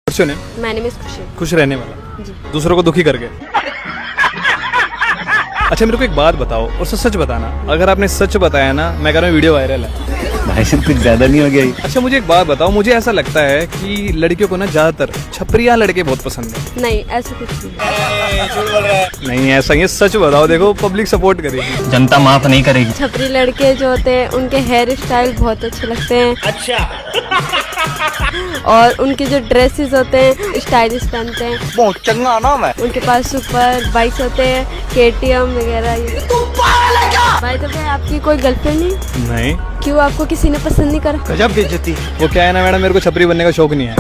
What's your name? My name is खुशी। खुश रहने वाला, जी। दूसरों को दुखी करके। अच्छा मेरे को एक बात बताओ और सच बताना, अगर आपने सच बताया ना, मैं कह रहा हूँ वीडियो वायरल है। भाई साहब कुछ ज्यादा नहीं हो गया ये? अच्छा मुझे एक बात बताओ, मुझे ऐसा लगता है कि लड़कियों को ना ज्यादातर छपरिया लड़के बहुत पसंद है। नहीं, ऐसा कुछ नहीं। नहीं ऐसा ही है, सच बताओ, देखो पब्लिक सपोर्ट करेगी। जनता माफ नहीं करेगी। छपरी लड़के जो होते हैं उनके हेयर स्टाइल बहुत अच्छे लगते हैं। अच्छा। और उनके जो ड्रेसेस होते हैं स्टाइलिश पहनते हैं। बहुत चंगा नाम है। उनके पास सुपर बाइक्स होते हैं, KTM वगैरह। ये भाई तो भाई आपकी कोई गर्लफ्रेंड नहीं? नहीं। क्यों, आपको किसी ने पसंद नहीं करा? गजब बेइज्जती। वो क्या है ना मैडम, मेरे को छपरी बनने का शौक नहीं है।